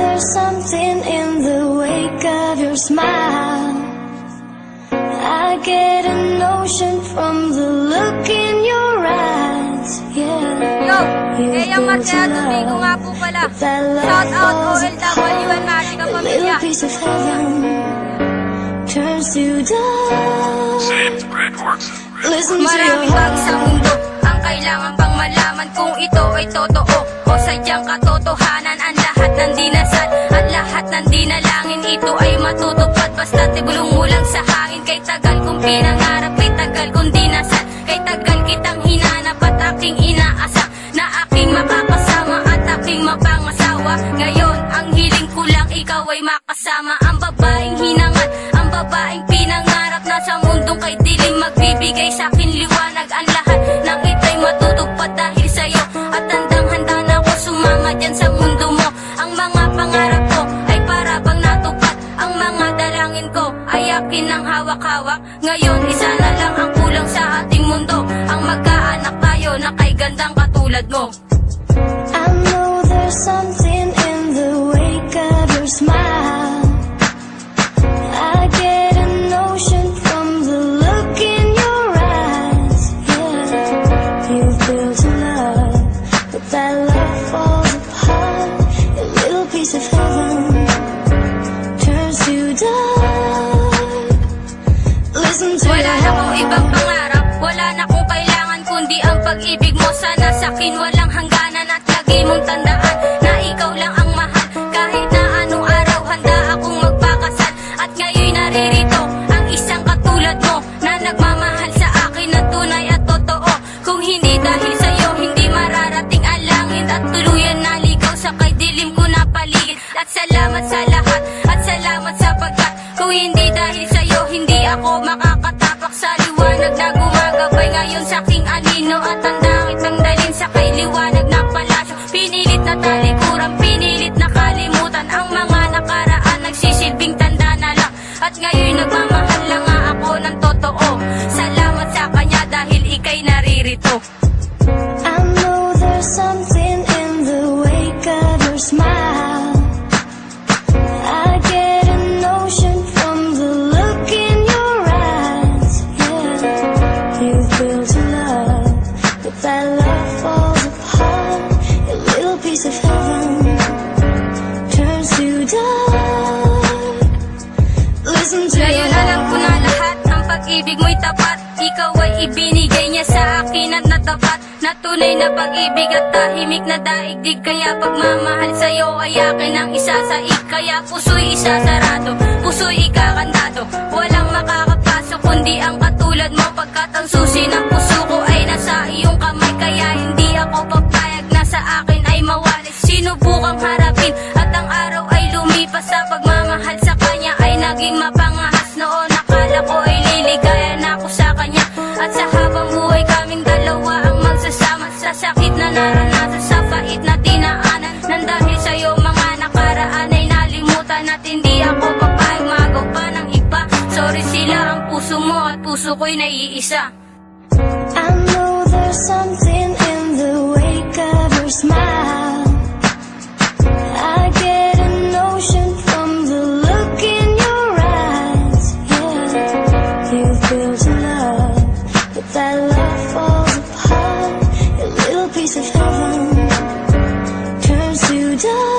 there's something in the wake of your smile. I get a notion from the look in your eyes. Yeah. Yo, Eyang Martea Domingo nga po pala. Shout out OLW and Magica A little Pamilya. piece of heaven turns to dust. Listen to your Maraming heart. bagay sa mundo ang kailangan pang malaman kung ito ay totoo o sadyang katotohanan. Ang lahat ng dinasal at lahat ng dinalangin, ito ay matutupad basta tibulong mo lang sa hangin. Kay tagal kong pinangarap, kay tagal kong dinasal, kay tagal kitang hinanap at aking inaasa na aking makakasama at aking mapangasawa. Ngayon ang hiling ko lang ikaw ay makasama. Ang babaeng hinangat, ang babaeng pinangarap, nasa mundong kay dilim magbibigay sa akin liwanag. Ang lahat ng ito'y matutupad dahil sa'yo at handang-handa na ako sumama dyan sa mundo mo. Ang mga pangarap ko ay para bang natupad, ang mga dalangin ko ay akin ng hawak-hawak. Ngayon isa na lang ang kulang sa ating mundo, ang magkaanak tayo na kay gandang katulad mo. I know there's something in the wake of your smile. I get a notion from the look in your eyes. Yeah, you've built a love, but that love falls apart. A little piece of heaven turns to dark. Listen to Wala your na akong heart. ibang pangarap, wala na akong kailangan kundi ang pag-ibig mo. Sana sa'kin walang hangganan at lagi mong tandaan na ikaw lang ang mahal. Kahit na anong araw handa akong magpakasal. At ngayon naririto ang isang katulad mo na nagmamahal sa akin na tunay at totoo. Kung hindi dahil sa'yo, hindi mararating ang langit at tuluyan naligaw sa kay dilim ko na paligid. At salamat sa lahat at salamat sa pagkat kung hindi dahil sa'yo, hindi ako makakatapak sa liwanag na gumagabay ngayon sa aking anino. At ang dangit ng dalin sa kay liwanag na palasyo, pinilit na talikuran, pinilit na kalimutan ang mga nakaraan, nagsisilbing tanda na lang. At ngayon nagmamahal lang nga ako ng totoo. Salamat sa kanya dahil ika'y naririto. I know there's something in the wake of your smile. I get a notion from the look in your eyes. Yeah, you've built a love, but that love falls apart. A little piece of heaven turns to dark. Listen to your Ngayon alam ko na heart. lahat, ang pag-ibig mo'y tapat. Ikaw ay ibinigay niya sa akin at natapat na tunay na pag-ibig at tahimik na daigdig. Kaya pagmamahal sa'yo ay akin ang isasaig. Kaya puso'y isasarado, puso'y ikakandado. Walang makakapasok kundi ang katulad mo, pagkat ang susi ng puso ko ay nasa iyong kamay. Kaya hindi ako papayag na sa akin ay mawali. Sinubukang harapin at ang araw ay lumipas. Sa pagmamahal sa kanya ay naging mapangahas. Noon akala ko ay liligaya na ako sa kanya, at sa habang buhay kaming dalawa ang magsasama. Sa sakit na naranasan, sa pait na dinaanan, nang dahil sa'yo mga nakaraan ay nalimutan. At hindi ako papayag magaw pa ng iba. Sorry sila ang puso mo at puso ko'y naiisa. I know there's something in the wake of your smile. I get a notion from the look in your eyes. Yeah, you've built a love, but that love falls apart. A little piece of heaven turns to dark.